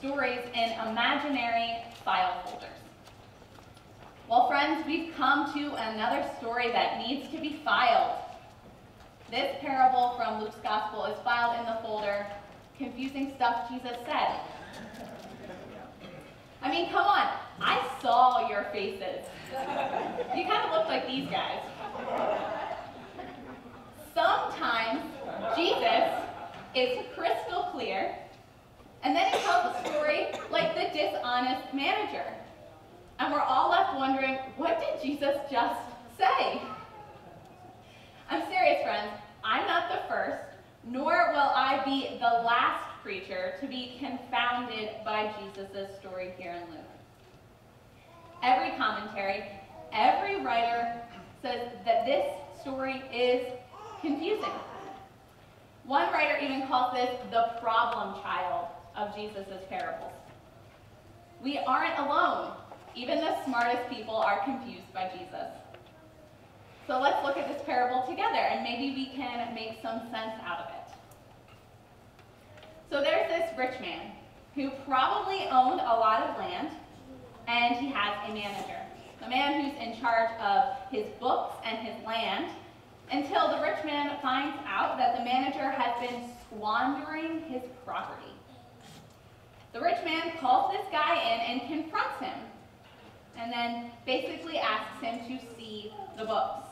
stories in imaginary file folders. Well, friends, we've come to another story that needs to be filed. This parable from Luke's Gospel is filed in the folder, Confusing Stuff Jesus Said. I mean, come on, I saw your faces. You kind of look like these guys. Sometimes Jesus is crystal clear, and then he tells a story like the dishonest manager. And we're all left wondering, what did Jesus just say? I'm serious, friends. I'm not the first, nor will I be the last preacher to be confounded by Jesus' story here in Luke. Every commentary, every writer says that this story is confusing. One writer even calls this the problem child of Jesus' parables. We aren't alone. Even the smartest people are confused by Jesus. So let's look at this parable together, and maybe we can make some sense out of it. So there's this rich man who probably owned a lot of land, and he has a manager. The man who's in charge of his books and his land, until the rich man finds out that the manager has been squandering his property. The rich man calls this guy in and confronts him, and then basically asks him to see the books.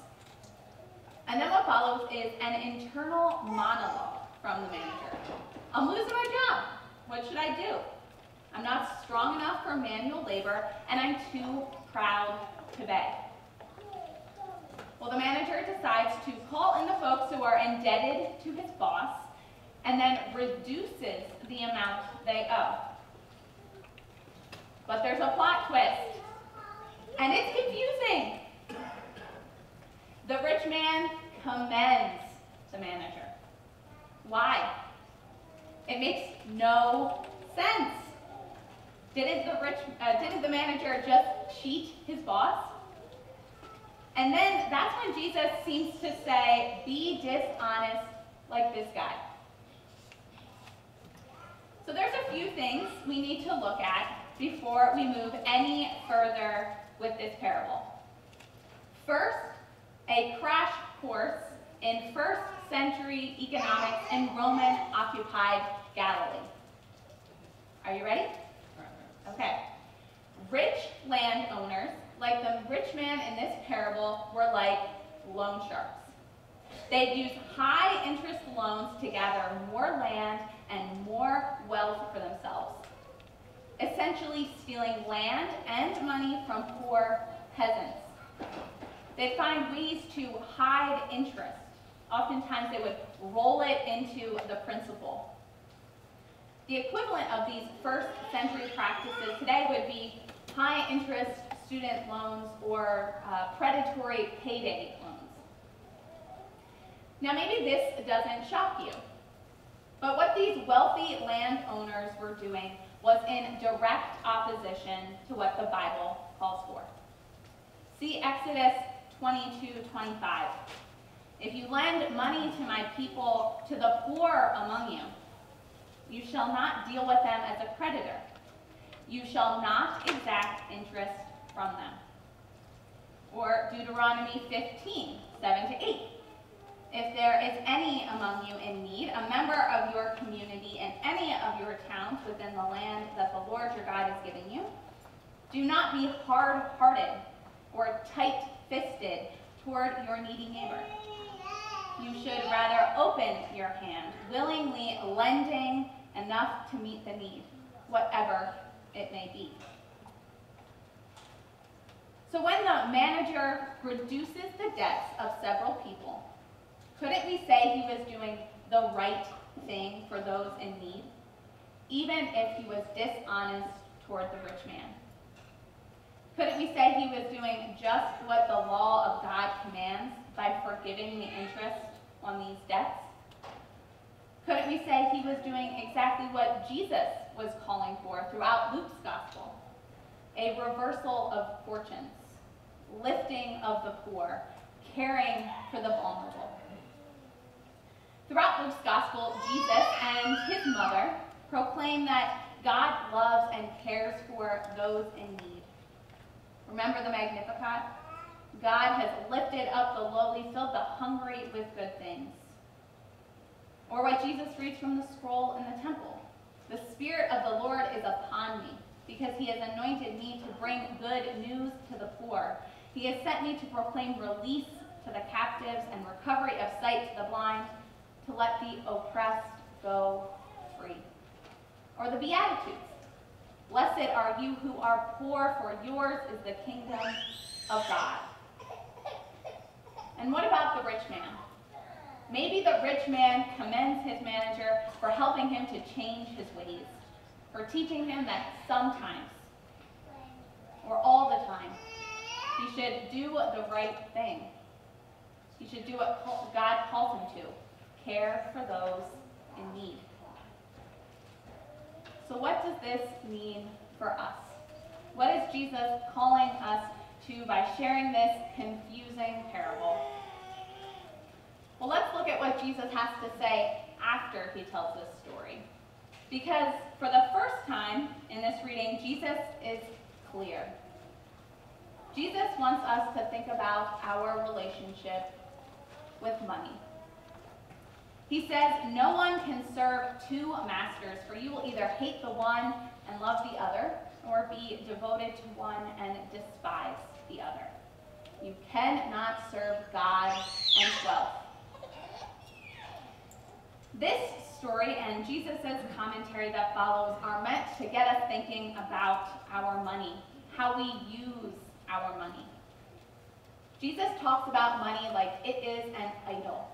And then what follows is an internal monologue from the manager. I'm losing my job. What should I do? I'm not strong enough for manual labor, and I'm too proud to beg. Well, the manager decides to call in the folks who are indebted to his boss, and then reduces the amount they owe. But there's a plot twist, and it's confusing. The rich man commends the manager. Why? It makes no sense. Didn't the manager just cheat his boss? And then that's when Jesus seems to say, be dishonest like this guy. So there's a few things we need to look at before we move any further with this parable. First, a crash course in first century economics in Roman-occupied Galilee. Are you ready? Okay. Rich landowners, like the rich man in this parable, were like loan sharks. They'd use high interest loans to gather more land and more wealth for themselves, essentially stealing land and money from poor peasants. They'd find ways to hide interest. Oftentimes they would roll it into the principal. The equivalent of these first century practices today would be high interest student loans or predatory payday loans. Now maybe this doesn't shock you, but what these wealthy landowners were doing was in direct opposition to what the Bible calls for. See Exodus 22:25. If you lend money to my people, to the poor among you, you shall not deal with them as a creditor. You shall not exact interest from them. Or Deuteronomy 15:7-8. If there is any among you in need, a member of your community in any of your towns within the land that the Lord your God is giving you, do not be hard-hearted or tight-fisted toward your needy neighbor. You should rather open your hand, willingly lending enough to meet the need, whatever it may be. So when the manager reduces the debts of several people, couldn't we say he was doing the right thing for those in need, even if he was dishonest toward the rich man? Couldn't we say he was doing just what the law of God commands by forgiving the interest on these debts? Couldn't we say he was doing exactly what Jesus was calling for throughout Luke's Gospel? A reversal of fortunes, lifting of the poor, caring for the vulnerable. Throughout Luke's Gospel, Jesus and his mother proclaim that God loves and cares for those in need. Remember the Magnificat? God has lifted up the lowly, filled the hungry with good things. Or what Jesus reads from the scroll in the temple. The Spirit of the Lord is upon me, because he has anointed me to bring good news to the poor. He has sent me to proclaim release to the captives and recovery of sight to the blind, to let the oppressed go free. Or the Beatitudes. Blessed are you who are poor, for yours is the kingdom of God. And what about the rich man? Maybe the rich man commends his manager for helping him to change his ways, for teaching him that sometimes, or all the time, he should do the right thing. He should do what God calls him to, care for those in need. So what does this mean for us? What is Jesus calling us to by sharing this confusing parable? Well, let's look at what Jesus has to say after he tells this story. Because for the first time in this reading, Jesus is clear. Jesus wants us to think about our relationship with money. He says, no one can serve two masters, for you will either hate the one and love the other, or be devoted to one and despise the other. You cannot serve God and wealth. This story and Jesus' commentary that follows are meant to get us thinking about our money, how we use our money. Jesus talks about money like it is an idol.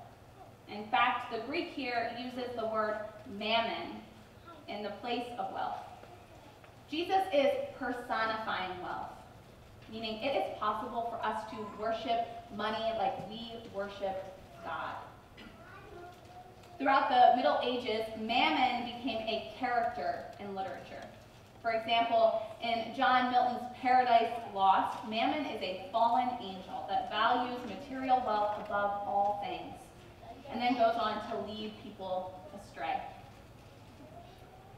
In fact, the Greek here uses the word mammon in the place of wealth. Jesus is personifying wealth, meaning it is possible for us to worship money like we worship God. Throughout the Middle Ages, mammon became a character in literature. For example, in John Milton's Paradise Lost, mammon is a fallen angel that values material wealth above all things, and then goes on to lead people astray.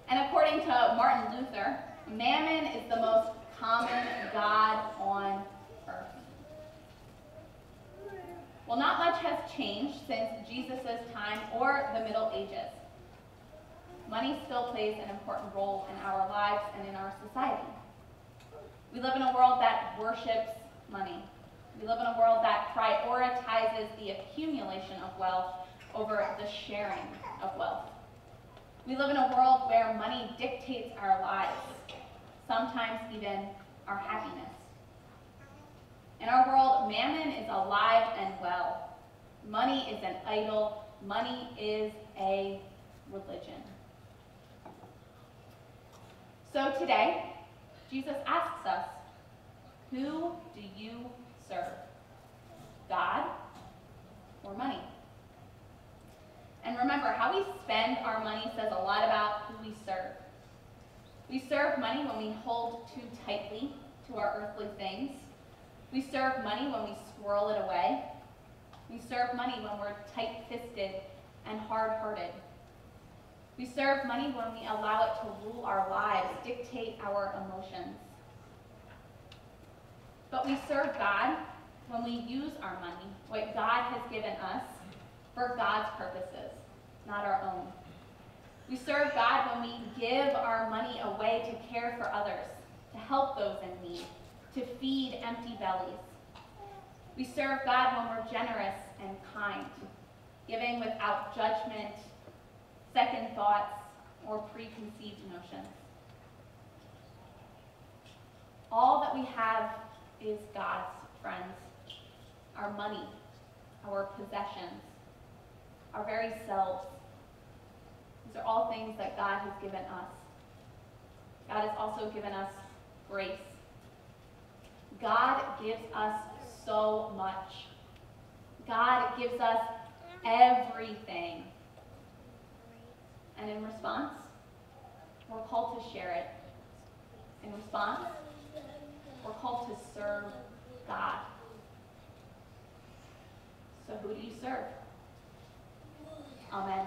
And according to Martin Luther, mammon is the most common god on earth. Well, not much has changed since Jesus' time or the Middle Ages. Money still plays an important role in our lives and in our society. We live in a world that worships money. We live in a world that prioritizes the accumulation of wealth over the sharing of wealth. We live in a world where money dictates our lives, sometimes even our happiness. In our world, mammon is alive and well. Money is an idol. Money is a religion. So today, Jesus asks us, who do you serve? God or money? And remember, how we spend our money says a lot about who we serve. We serve money when we hold too tightly to our earthly things. We serve money when we squirrel it away. We serve money when we're tight-fisted and hard-hearted. We serve money when we allow it to rule our lives, dictate our emotions. But we serve God when we use our money, what God has given us, for God's purposes, not our own. We serve God when we give our money away to care for others, to help those in need, to feed empty bellies. We serve God when we're generous and kind, giving without judgment, second thoughts, or preconceived notions. All that we have is God's, friends. Our money, our possessions, our very selves. These are all things that God has given us. God has also given us grace. God gives us so much. God gives us everything. And in response, we're called to share it. In response, we're called to serve God. So who do you serve? Amen.